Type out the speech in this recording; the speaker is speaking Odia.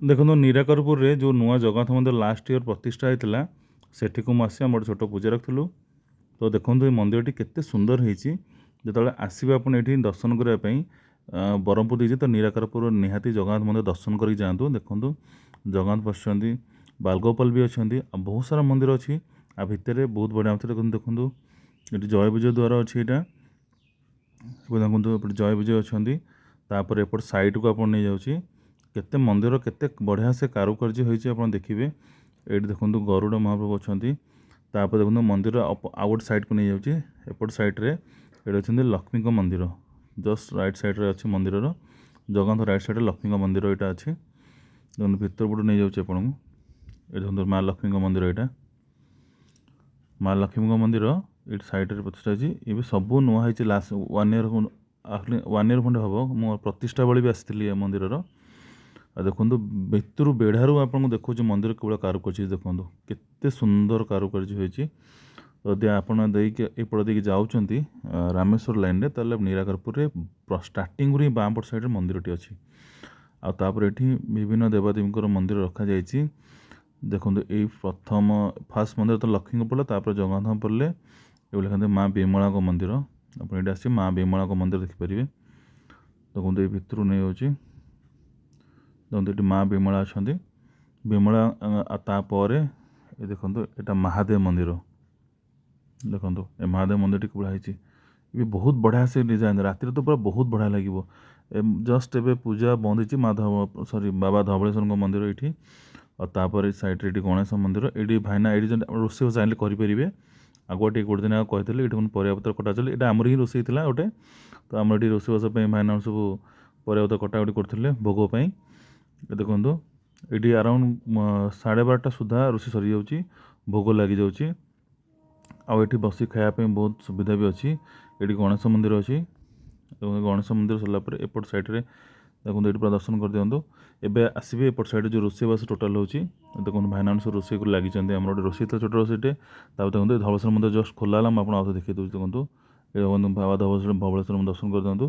ଦେଖନ୍ତୁ ନିରାକରପୁରରେ ଯେଉଁ ନୂଆ ଜଗନ୍ନାଥ ମନ୍ଦିର ଲାଷ୍ଟ ଇୟର ପ୍ରତିଷ୍ଠା ହେଇଥିଲା ସେଠିକୁ ମୁଁ ଆସି ଆମର ଛୋଟ ପୂଜା ରଖିଥିଲୁ। ତ ଦେଖନ୍ତୁ ଏ ମନ୍ଦିରଟି କେତେ ସୁନ୍ଦର ହେଇଛି। ଯେତେବେଳେ ଆସିବେ ଆପଣ ଏଠି ଦର୍ଶନ କରିବା ପାଇଁ ବ୍ରହ୍ମପୁର ଦେଇଛି ତ ନିରାକରପୁର ନିହାତି ଜଗନ୍ନାଥ ମନ୍ଦିର ଦର୍ଶନ କରିକି ଯାଆନ୍ତୁ। ଦେଖନ୍ତୁ ଜଗନ୍ନାଥ ବସିଛନ୍ତି, ବାଲଗୋପାଲ ବି ଅଛନ୍ତି, ଆଉ ବହୁତ ସାରା ମନ୍ଦିର ଅଛି। ଆଉ ଭିତରେ ବହୁତ ବଢ଼ିଆ ଅଛି। ଦେଖନ୍ତୁ ଏଠି ଜୟ ବିଜୟ ଦ୍ୱାର ଅଛି। ଏଇଟା ଦେଖନ୍ତୁ ଏପଟେ ଜୟ ବିଜୟ ଅଛନ୍ତି। ତାପରେ ଏପଟ ସାଇଡ଼କୁ ଆପଣ ନେଇଯାଉଛି। କେତେ ମନ୍ଦିର କେତେ ବଢ଼ିଆ ସେ କାରୁକାର୍ଯ୍ୟ ହେଇଛି ଆପଣ ଦେଖିବେ। ଏଇଠି ଦେଖନ୍ତୁ ଗରୁଡ଼ ମହାପ୍ରଭୁ ଅଛନ୍ତି। ତାପରେ ଦେଖନ୍ତୁ ମନ୍ଦିର ଆଉ ଗୋଟେ ସାଇଡ଼କୁ ନେଇଯାଉଛି। ଏପଟ ସାଇଡ଼ରେ ଏଠି ଅଛନ୍ତି ଲକ୍ଷ୍ମୀଙ୍କ ମନ୍ଦିର। ଜଷ୍ଟ ରାଇଟ୍ ସାଇଡ଼ରେ ଅଛି ମନ୍ଦିରର। ଜଗନ୍ନାଥ ରାଇଟ୍ ସାଇଡ଼ରେ ଲକ୍ଷ୍ମୀଙ୍କ ମନ୍ଦିର ଏଇଟା ଅଛି। ଦେଖନ୍ତୁ ଭିତର ପଟୁ ନେଇଯାଉଛି ଆପଣଙ୍କୁ। ଏଠି ଦେଖନ୍ତୁ ମା ଲକ୍ଷ୍ମୀଙ୍କ ମନ୍ଦିର। ଏଇଟା ମା ଲକ୍ଷ୍ମୀଙ୍କ ମନ୍ଦିର ଏଇଠି ସାଇଡ଼ରେ ପ୍ରତିଷ୍ଠା ହେଇଛି। ଏବେ ସବୁ ନୂଆ ହେଇଛି। ଲାଷ୍ଟ ୱାନ୍ ଇୟର ଖଣ୍ଡେ ହେବ ମୁଁ ପ୍ରତିଷ୍ଠା ବେଳେ ବି ଆସିଥିଲି ଏ ମନ୍ଦିରର। ଆଉ ଦେଖନ୍ତୁ ଭିତରୁ ବେଢ଼ାରୁ ଆପଣଙ୍କୁ ଦେଖାଉଛି ମନ୍ଦିର କେବଳ କାରୁକାର୍ଯ୍ୟ। ଦେଖନ୍ତୁ କେତେ ସୁନ୍ଦର କାରୁକାର୍ଯ୍ୟ ହୋଇଛି। ଯଦି ଆପଣ ଏପଟ ଦେଇକି ଯାଉଛନ୍ତି ରାମେଶ୍ୱର ଲାଇନରେ ତାହେଲେ ନିରାକରପୁରରେ ଷ୍ଟାର୍ଟିଂରୁ ହିଁ ବାଁ ପଟ ସାଇଡ଼ରେ ମନ୍ଦିରଟି ଅଛି। ଆଉ ତାପରେ ଏଠି ବିଭିନ୍ନ ଦେବାଦେବୀଙ୍କର ମନ୍ଦିର ରଖାଯାଇଛି। ଦେଖନ୍ତୁ ଏଇ ଫାର୍ଷ୍ଟ ମନ୍ଦିର ତ ଲକ୍ଷ୍ମୀଙ୍କ ପଡ଼ିଲା, ତାପରେ ଜଗନ୍ନାଥ ପଡ଼ିଲେ। ଏଭଳି ଲେଖନ୍ତି ମା ବିମଳାଙ୍କ ମନ୍ଦିର। ଆପଣ ଏଠି ଆସି ମା ବିମଳାଙ୍କ ମନ୍ଦିର ଦେଖିପାରିବେ। ଦେଖନ୍ତୁ ଏଇ ଭିତରୁ ନେଇଯାଉଛି। ଦେଖନ୍ତୁ ଏଠି ମା ବିମଳା ଅଛନ୍ତି। ବିମଳା ତାପରେ ଏ ଦେଖନ୍ତୁ ଏଇଟା ମହାଦେବ ମନ୍ଦିର। ଦେଖନ୍ତୁ ଏ ମହାଦେବ ମନ୍ଦିରଟି କିଭଳିଆ ହେଇଛି। ଏବେ ବହୁତ ବଢ଼ିଆ ସେ ଡିଜାଇନ୍। ରାତିରେ ତ ପୁରା ବହୁତ ବଢ଼ିଆ ଲାଗିବ। ଜଷ୍ଟ ଏବେ ପୂଜା ବନ୍ଦ ହେଇଛି ବାବା ଧବଳେଶ୍ୱରଙ୍କ ମନ୍ଦିର ଏଇଠି। ଆଉ ତାପରେ ସାଇଡ଼ରେ ଏଠି ଗଣେଶ ମନ୍ଦିର। ଏଇଠି ଭାଇନା ଏଇଠି ଯେମିତି ରୋଷେଇ ଚାହିଁଲେ କରିପାରିବେ। ଆଗୁଆ ଟିକେ ଗୋଟେ ଦିନ କହିଥିଲେ ଏଠି ପରିବାପତ୍ର କଟା ଚାଲି ଏଇଟା ଆମର ହିଁ ରୋଷେଇ ଥିଲା ଗୋଟେ। ତ ଆମର ଏଠି ରୋଷେଇବାସ ପାଇଁ ଭାଇନା ସବୁ ପରିବାପତ୍ର କଟାକଟି କରୁଥିଲେ ଭୋଗ ପାଇଁ। ଦେଖନ୍ତୁ ଏଇଠି ଆରାଉଣ୍ଡ 12:30 ସୁଦ୍ଧା ରୋଷେଇ ସରିଯାଉଛି, ଭୋଗ ଲାଗିଯାଉଛି। ଆଉ ଏଠି ବସି ଖାଇବା ପାଇଁ ବହୁତ ସୁବିଧା ବି ଅଛି। ଏଠି ଗଣେଶ ମନ୍ଦିର ଅଛି। ଗଣେଶ ମନ୍ଦିର ସରିଲା ପରେ ଏପଟ ସାଇଡ଼ରେ ଦେଖନ୍ତୁ ଏଠି ପୁରା ଦର୍ଶନ କରିଦିଅନ୍ତୁ। ଏବେ ଆସିବେ ଏପଟ ସାଇଡ଼ରେ ଯେଉଁ ରୋଷେଇବାସ ଟୋଟାଲ୍ ହେଉଛି। ଦେଖନ୍ତୁ ଭାଇନାମାନେ ସବୁ ରୋଷେଇ କରି ଲାଗିଛନ୍ତି। ଆମର ଗୋଟେ ରୋଷେଇ ତ ଛୋଟ ରୋଷେଇଟେ। ତାପରେ ଦେଖନ୍ତୁ ଧବଳେଶ୍ୱର ମନ୍ଦିର ଜଷ୍ଟ ଖୋଲା ହେଲା। ମୁଁ ଆପଣ ଆଉ ଥରେ ଦେଖେଇ ଦେଉଛି। ଦେଖନ୍ତୁ ଏ ବାବା ଧବଳେଶ୍ୱର ଦର୍ଶନ କରିଦିଅନ୍ତୁ।